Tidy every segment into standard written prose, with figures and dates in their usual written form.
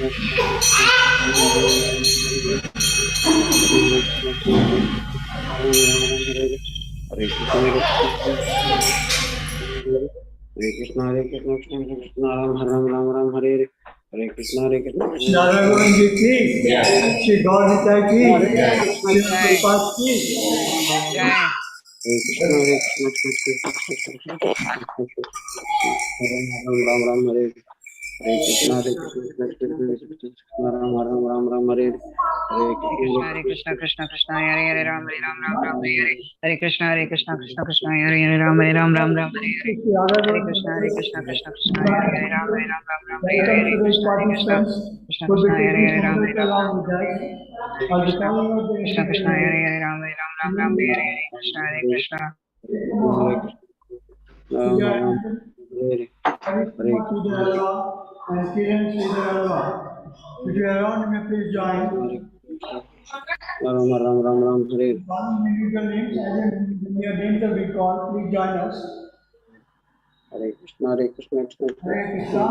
Krishna Hare Krishna Krishna Krishna Ram Ram Ram Ram Hare Hare Hare Krishna Hare Krishna Radha Govind ji ki, Shri Gaur Nitai ki, Shri Prabhupada ki. Jai. Hare Krishna Hare Krishna Krishna Krishna Krishna Ram Ram Ram Hare Hare Hare Krishna Hare Krishna Krishna Ram Ram Ram Hare Hare Hare Krishna Krishna Krishna Hare Hare Ram Hare Ram Ram Ram Hare Hare Hare Krishna Krishna Krishna Hare Hare Ram Hare Ram Ram Ram Hare Hare Hare Krishna Krishna Krishna Hare Hare Ram Hare Ram Ram Ram Hare Hare Hare Welcome to Krishna the Krishna participants Krishna for the Krishna Hare taking Hare Ram Hare Samrita Ram along with us. As the calling of the Krishna individual Krishna Hare name, Hare Ram Hare Ram Ram Ram Hare Hare Krishna Krishna Ram Karishma Sridhar Alva and Kiran Sridhar Alva. If you are around, you may please join. Ram Ram Ram Ram Hare One individual names, as in your names have been called, please join us. Hare Krishna Hare Krishna Krishna Hare Krishna.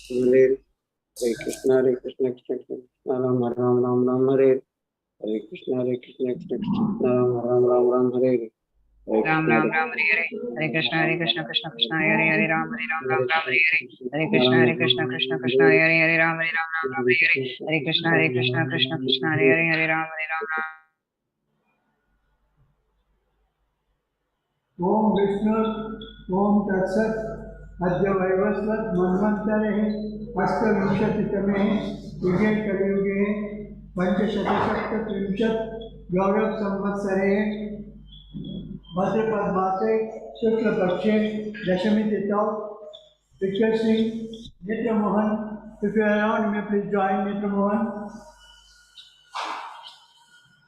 Hare Hare Krishna Hare Krishna Krishna Krishna Ram Ram Ram Ram Hare Hare Krishna Hare Krishna Krishna Krishna Ram Ram Ram Ram Hare Hare Ram Ram Ram Hare Hare Hare Krishna Krishna Krishna Hare Hare Ram Hare Ram Ram Ram Hare Hare Hare Krishna Krishna Krishna Hare Hare Ram Hare Ram Ram Ram Hare Hare Hare Krishna Krishna Hare Hare Ram Hare Ram Ram Om Vishnu, Om Tatsat, Adya Vaivasvat, Manvantare, Astavinshati-tame, Yuge Kaliyuge, Panchashatasapta-trimshat, Gaurav Samvatsare, Bhadrapad Mase, Shukla Pakshe, Dashami Titav, requesting Nitra Mohan. If you are around, you may please join Nitra Mohan.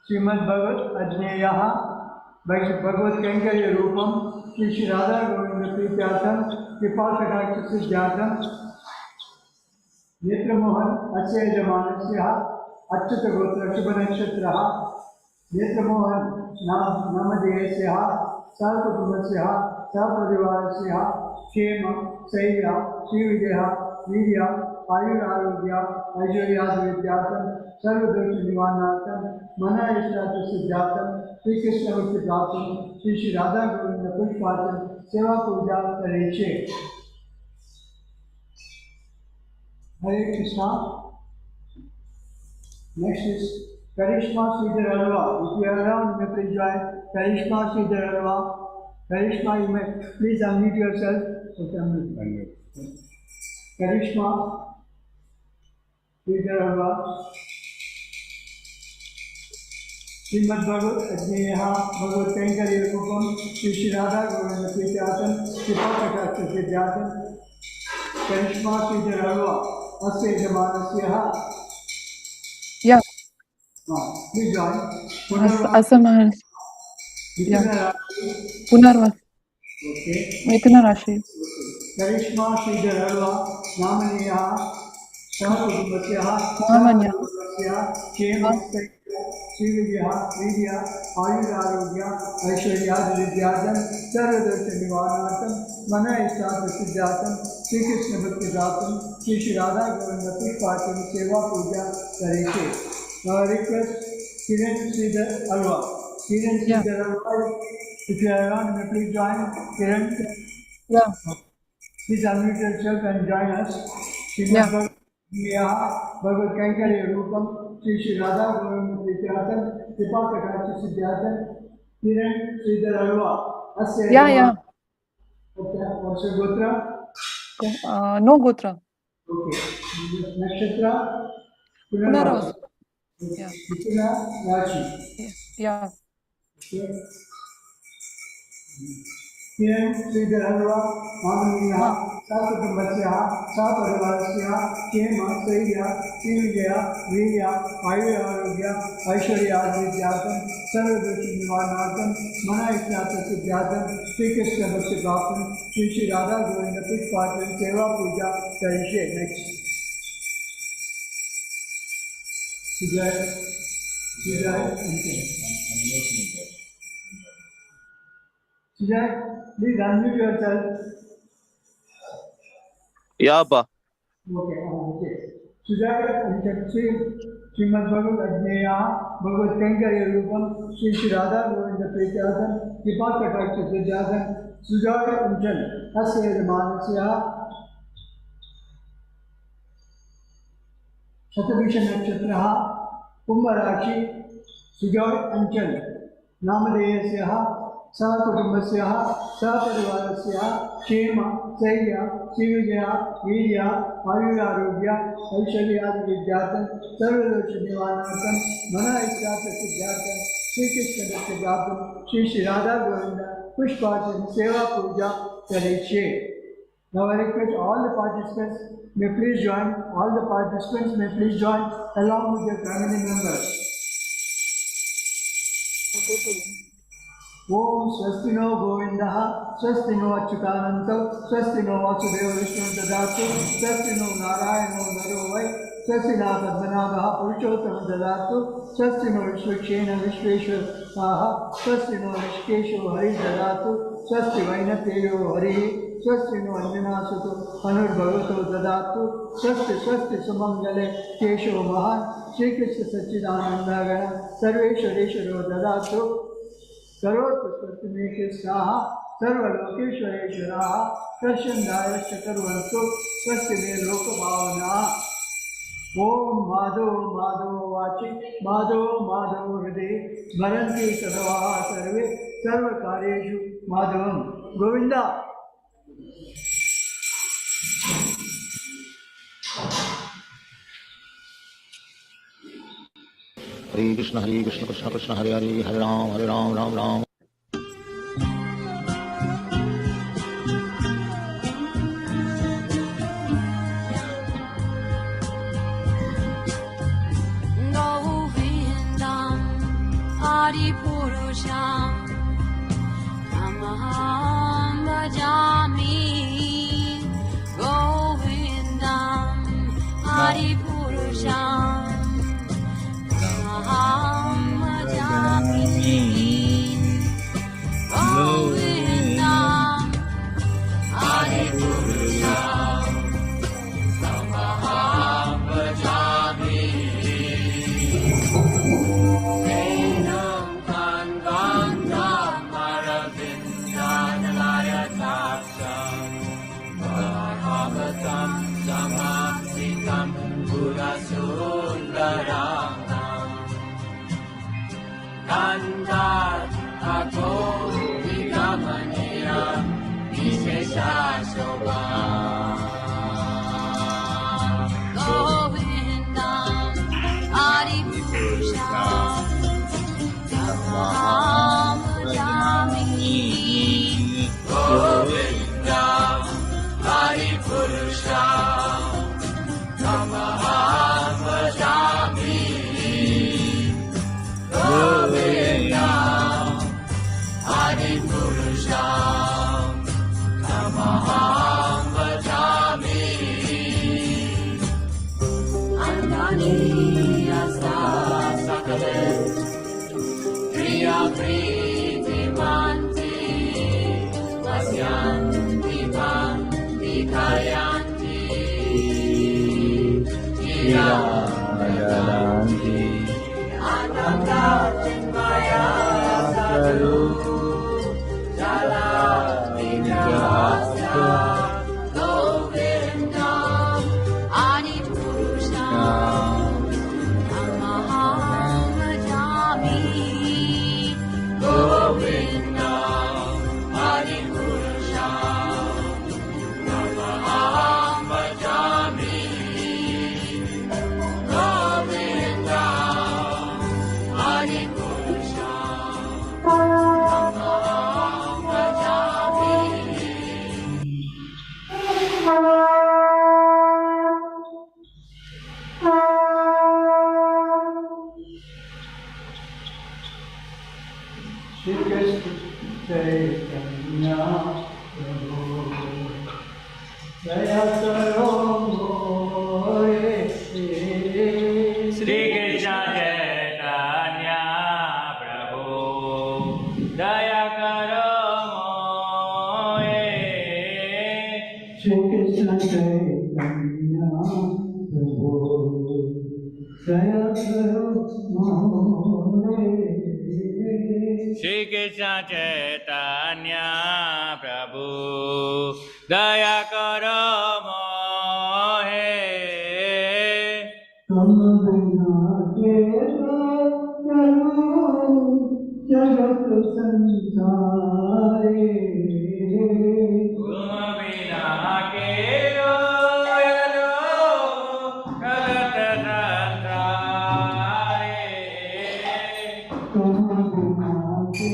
Srimad Bhagavad Ajneyaha, Bhagavad Kankariya Rupam, Shri Radha Govinda Prithyatham, Kripakataksha Siddhyatham, Nitra Mohan, Asya Jamanasya, Achyuta Gotra Shubha Nakshatraha, Nitra Mohan, Namadeyasya, Sarvakutumbasya, Sarvadivarasya, Shema, Sairya, Shrividya, Virya, Ayurarogya, Aishwaryavidyatham, Sarvadosha Nivarnartham, Mana Ishtata Siddhatham, Shri Krishna Bhakti Praptam, Shri Radha Govinda Pushpatam, Seva Puja Kareche. Hare Krishna. Next is Karishma Sridhar Alva. If you are around, you may please join Karishma Sridhar Alva. Karishma, you may please unmute yourself. Karishma Sridhar Alva. Srimad Bhagavad Ajneyaha Bhagavad Kankariya Rupam Shri Radha Govinda Prithyatham Kripakataksha Siddhyatham Karishma Sridhar Alva Asya Jamanasya. Yeah. Please join. Asaman. Yeah. Punarvas. Okay. Mithuna Rashi. Karishma Sridhar Alva Namaniya Sahakutumbasya Mahamanya. Sahakutumbasya Shema Srividya Vidya Ayurarogya Aishwaryavidyatham Sarvadosha Nivarnartham Mana Ishtata Siddhatham Shri Krishna Bhakti Praptam Shri Radha Govinda Pushpatam Seva Puja Kareche. Now I request Kiran Sridhar Alva. Kiran Sridhar Alva, if you are around, may please join. Kiran. Yeah. Please unmute yourself and join us. Yeah. Bhagavad Kankariya Rupam, Shri Radha Govinda Prithyatham, Kripakataksha Siddhyatham, Kiran Sridhar Alva. Yeah. Okay, what's your Gotra? No Gotra. Okay. Nakshatra? Punarvas. Yeah. Mithuna Rashi. Yeah. Okay. Kiran Sridhar Alva, Namaniya, Sahakutumbasya, Sahaparvarasya, Shema, Sairya, Srividya, Virya, Ayurarogya, Aishwaryavidyatham, Sarvadosha Nivarnartham, Mana Ishtata Siddhatham, Shri Krishna Bhakti Praptam, Shri Radha Govinda Pushpatam, Seva Puja Karishe. Next. Sujay, please unmute yourself. Yeah, Abba. Okay. Sujoy पंचक्षी Shrimad भगवत अज्ञेया भगवत कैंकर्य रूपम श्री श्री राधा गोविंद प्रीत्यार्थम कृपा कटाक्ष सिद्धार्थम सुजाय पंचन अस्य यजमानस्य शतभिष नक्षत्रः कुंभ राशि सुजाय अंचल नामधेयस्य सहकुटुंबस्य सहपरिवारस्य क्षेम स्थैर्य श्रीविजय वीर्य आयुरारोग्य ऐश्वर्यादि विद्यार्थं सर्वदोष निवारणार्थं मन इच्छार्थ सिद्धार्थं श्रीकृष्ण दत्तप्राप्तं श्री श्री राधा गोविंद पुष्पार्चन सेवा पूजा करिष्ये. Now I request all the participants may please join. All the participants may please join along with their family members. ओम स्वस्ति नो गोविंदः स्वस्ति नो अच्युतानंतो स्वस्ति नो वासुदेव विष्णु ददातु स्वस्ति नो नारायणो नरो वै स्वस्ति न पद्मनाभः पुरुषोत्तम ददातु स्वस्ति नो विश्वक्षेण विश्वेश्वरः स्वस्ति नो ऋषिकेशो हरि ददातु स्वस्ति वैनतेयो हरिः स्वस्ति नो अंजनासुतो अनुर्भगवतो ददातु स्वस्ति स्वस्ति सुमंगले केशो महान् श्रीकृष्ण सच्चिदानंदगण सर्वेश्वरेश्वरो ददातु करोतु स्वस्तिमेके स्वाहा सर्वलोकेश्वरेश्वराः प्रसन्नाय कुर्वन्तु स्वस्ति मे लोकभावना. ओम माधव माधव वाचि माधव माधव हृदय स्मरन्ति सर्वा सर्वे सर्वकार्येषु माधवं गोविंदा. हरे Krishna Krishna Krishna Hare Hare Hare Ram Ram Ram. Govindam Adipurusham Namaham Bhajami. Govindam Adipurusham Namaham Bhajami. Govindam Adipurusham Namaham Bhajami. Enam Kanvandam Aravindanalayataksham Bhagavatam Samasitam Gurasundaram Kandat Ato Vigamaniyam Visheshashobham. Govindam Adipurusham Namaham Bhajami. Govindam Adipurusham Namaham Bhajami. Govindam Adipurusham Namaham Bhajami. Andani Asa Sakale Priya Priti Manti Vasyanti Manti Kayanti Jirayanti Ananda Chinmaya Sadhu Jala Vidyasya. Govindam Adipurusham Namaham Bhajami. Govindam Adipurusham Namaham Bhajami. Govindam Adipurusham Namaham Bhajami. Shri Krishna Chaitanya प्रभु दया करो मोरे. श्री कृष्ण चैतन्य प्रभु दया करो मोरे. श्री कृष्ण चैतन्य प्रभु दया करो मोरे। श्री कृष्ण चैतन्य प्रभु दया करो मोहे। तुम बिना के जगत संसारे। तुम बिना के जगत संसारे। तुम बिना के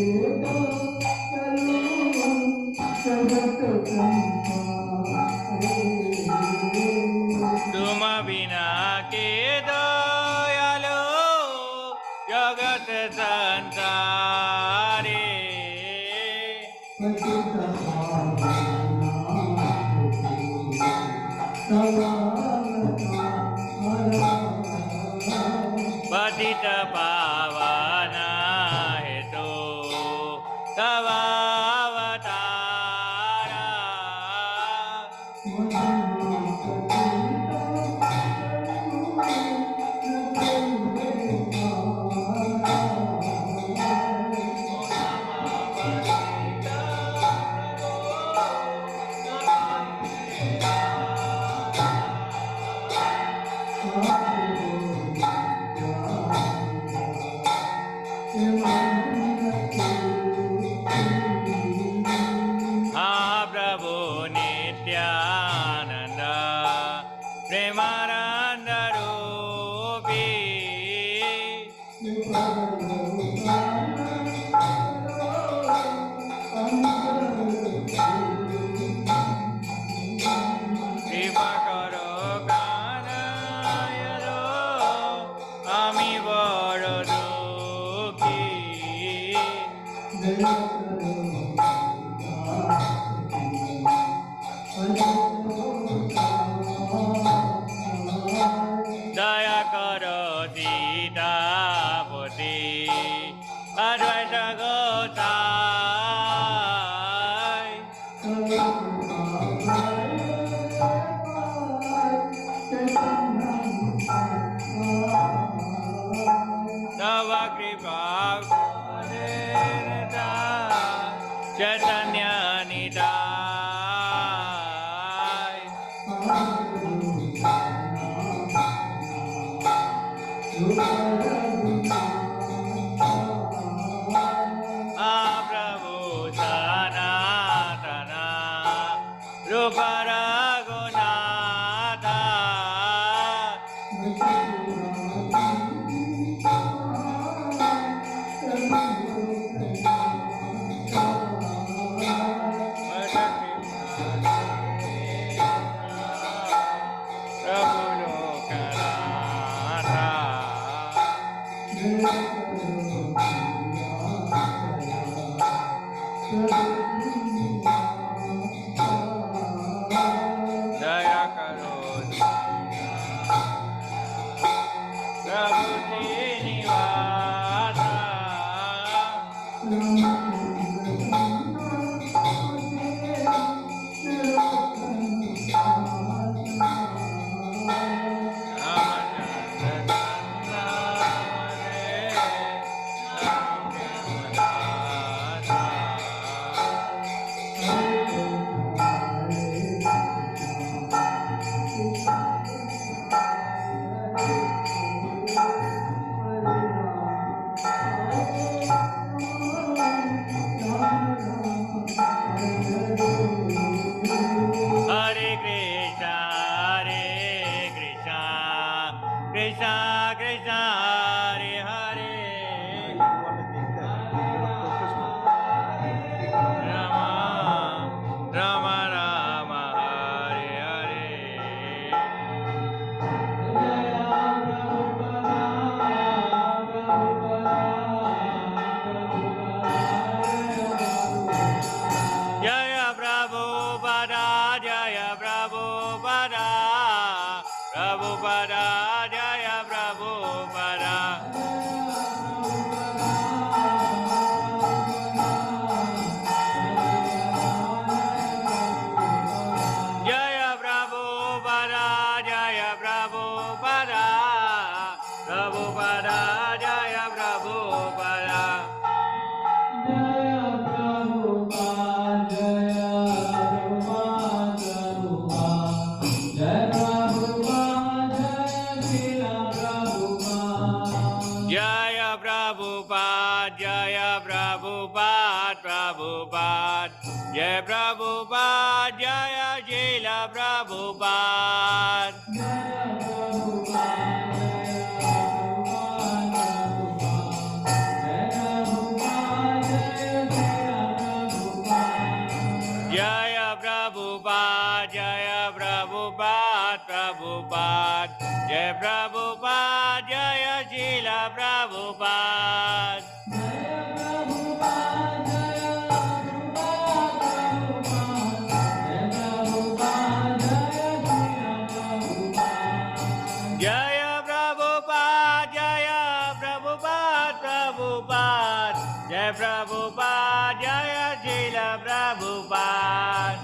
जगत संसारे। तुम बिना के दयालो जगत संसारे। पतित पावन हेतु तव अवतारा। महाप्रभु नित्यानंद प्रेमानंद रूपी। कृपा करो कानयरो आमी बड़ दुखी। दया करो सीतापति अद्वैत गोसाई। तव कृपा चैतन्य निताय। प्रभु सनातन रूप रघुनाथ। प्रभु लोकनाथ। दया करो प्रभु श्रीनिवास। हरे कृष्णा कृष्णा कृष्णा हरे हरे। राम राम राम हरे हरे। जय प्रभुपदा जय प्रभुपदा प्रभुपदा जय Prabhupada. Prabhupada Jaya Prabhupada Jaya Prabhupada Jaya Prabhupada Prabhupada Jaya Prabhupada Jaya Jila Prabhupada Jaya Prabhupada Jaya Prabhupada Prabhupada Jaya Prabhupada Jaya Jila Prabhupada Jaya Prabhupada Jaya Prabhupada Prabhupada Jaya Prabhupada Jaya Jila Prabhupada Jaya Prabhupada Jaya Prabhupada Prabhupada Jaya Prabhupada Jaya Jila Prabhupada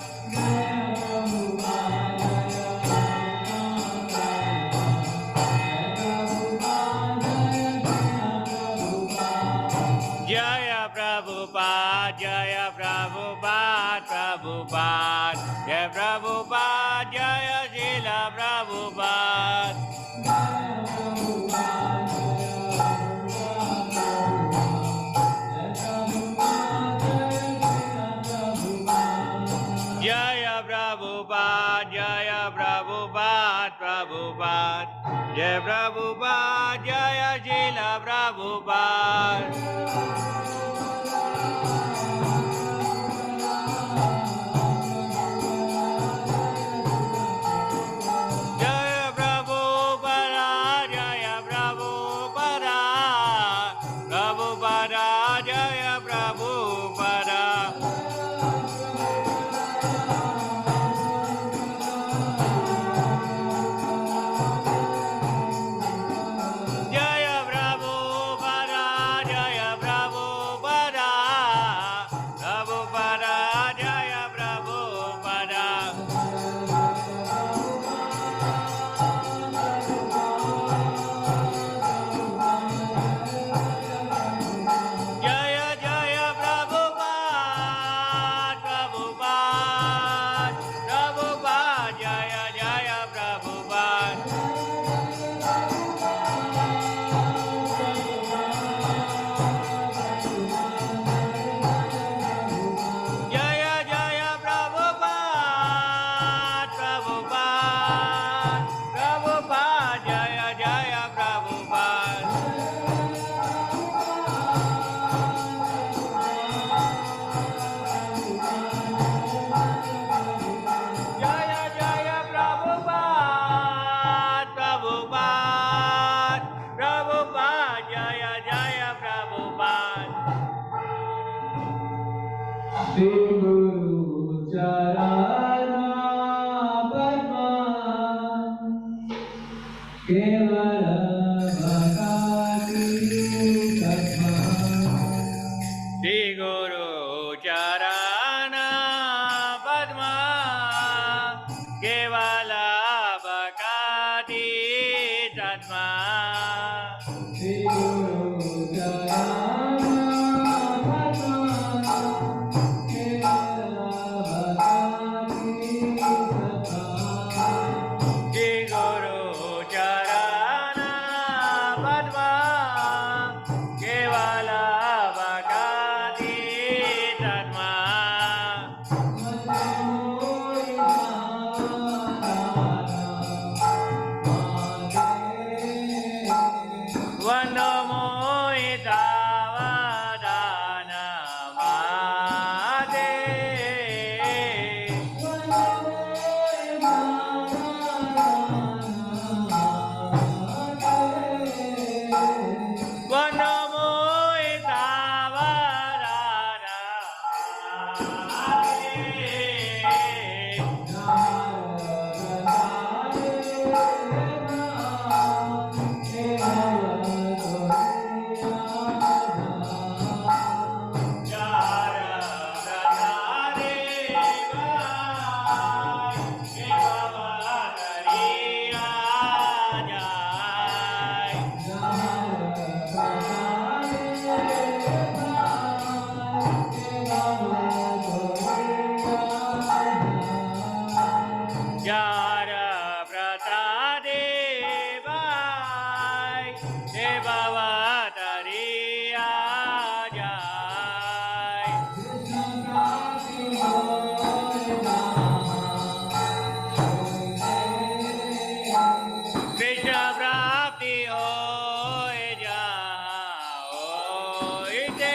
Jaya Prabhupada Jaya Prabhupada Prabhupada Jaya Prabhupada Jaya Jila Prabhupada Jaya Prabhupada Jaya Prabhupada Prabhupada Jaya Prabhupada Jaya Prabhupada Jaya Prabhupada Prabhupada Jaya Prabhupada Jaya Jaya Prabhupada Prabhupada Prabhupada Jaya Jaya Prabhupada Jaya Jaya Prabhupada Prabhupada Prabhupada Jaya Jaya Prabhupada Jaya Jaya Prabhupada Prabhupada Prabhupada Jaya Jaya Prabhupada Guru Charana Padma Kevala Bhakati Padma Shri Guru Charana Padma Kevala Bhakati Tatma Shri Guru Charana Padma Kevala Bhakati Padma Shri Guru Charana Padma Kevala Bhakati Tatma Vandamo प्राप्ति हो जाओ दे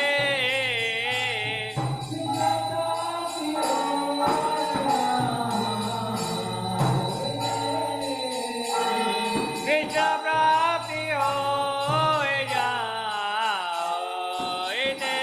कृष्ण प्राप्ति हो जाओ दे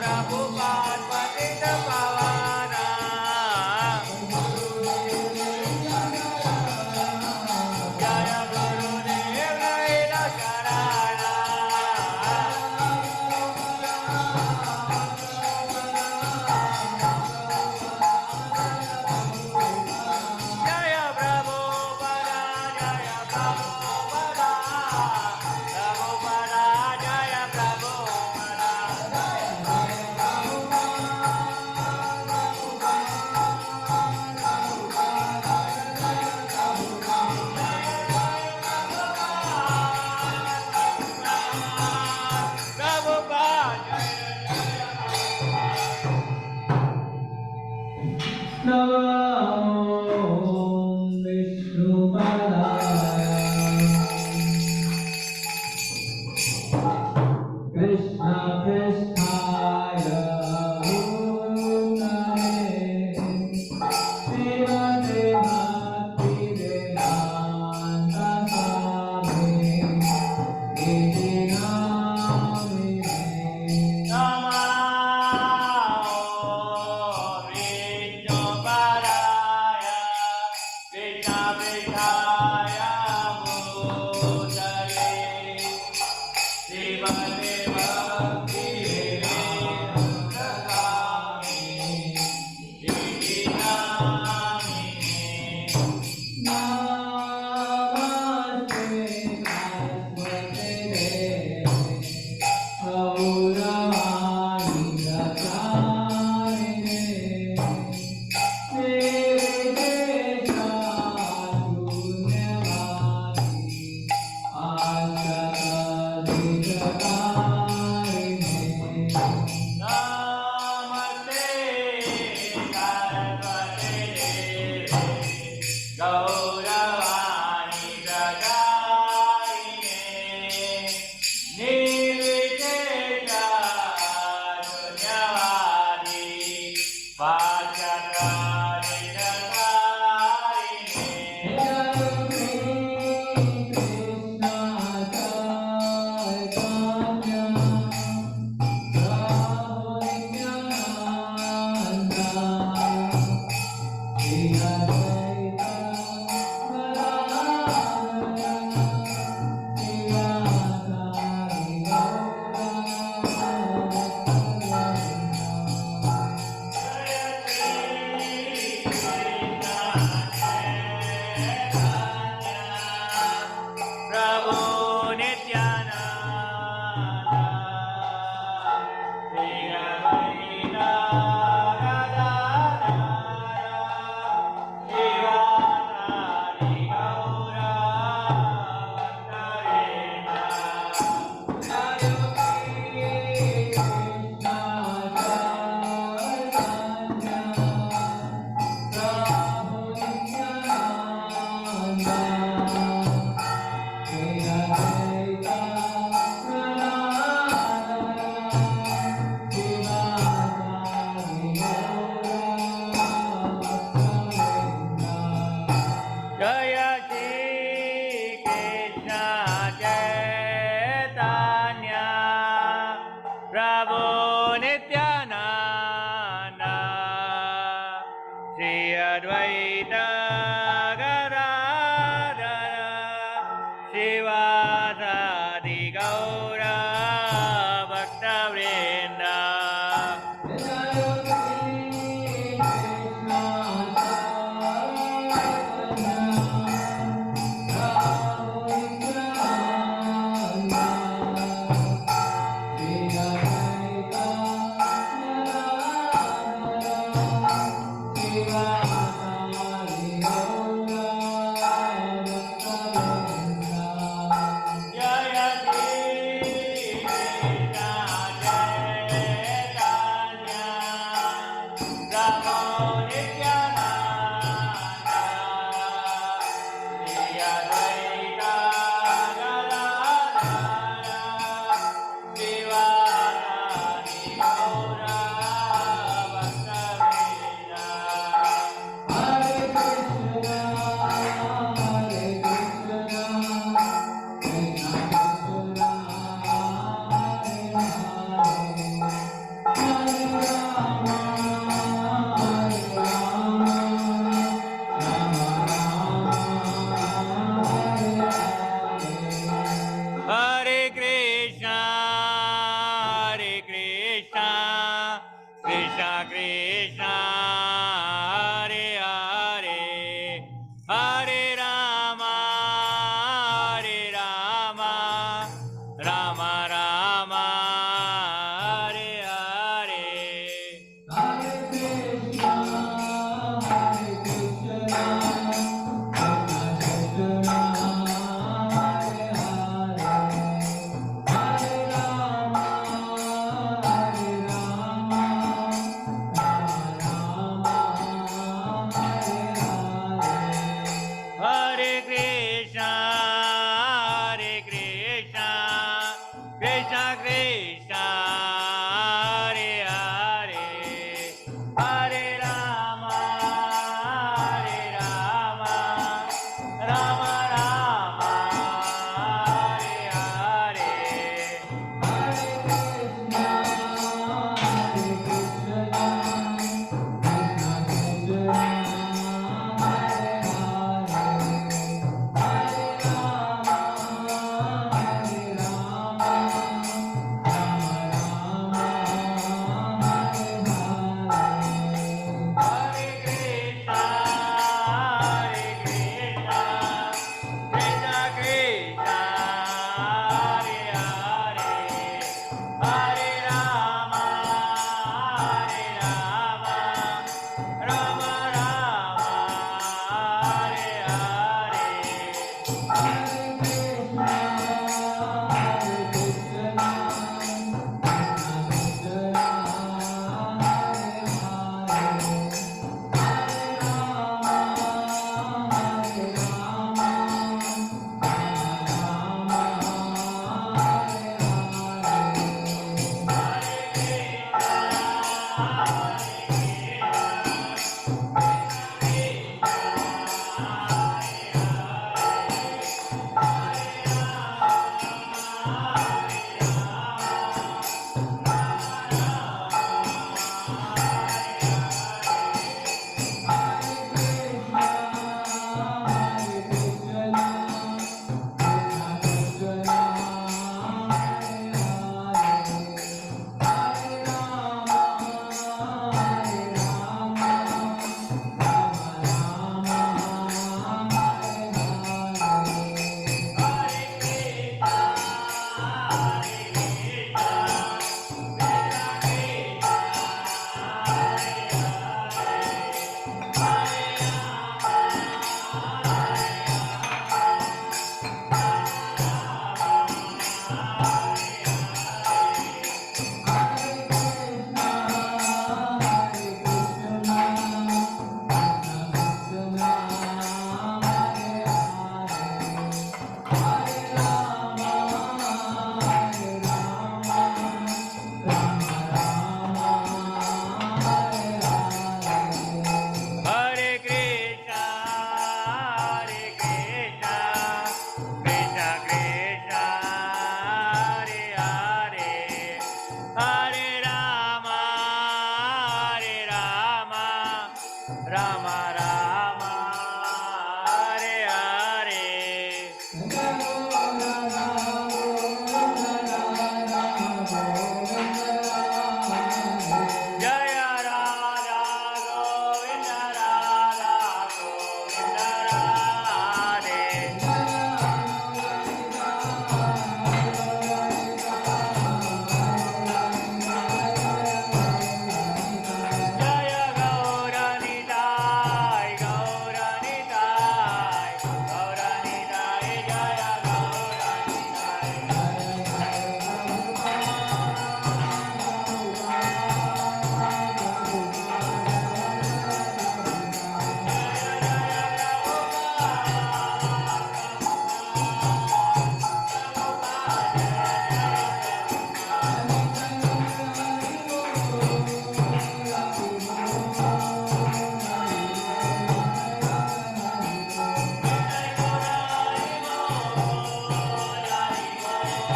Prabhupada Patita Pavana Jaya Gurudev Naina Sharana Jaya Prabhupada Jaya Prabhupada Prabhupada Jaya Prabhupada Prabhupada Namo Vishnupadaya Krishna Prestaya Bhutale Srimate Bhaktivedanta Swami Iti Namine Namo Vishnupadaya Krishna Prestaya Bhutale Srimate Bhaktivedanta Swami Iti Namine Namaste Saraswate Gauravani Pracharine Nirvishesha Shunyavadi Ashata Ditakarine Namaste Saraswate Gauravani Pracharine Nirvishesha Shunyavadi Vajrakarine Prabhu Nityananda Sri Advaita Gadadhara Shivanari Gaura Bhaktavedanta Jaya Shri Krishna Chaitanya Prabhu Nityananda Sri Advaita Gadadhara Shivasadi Gaura Bhaktavrinda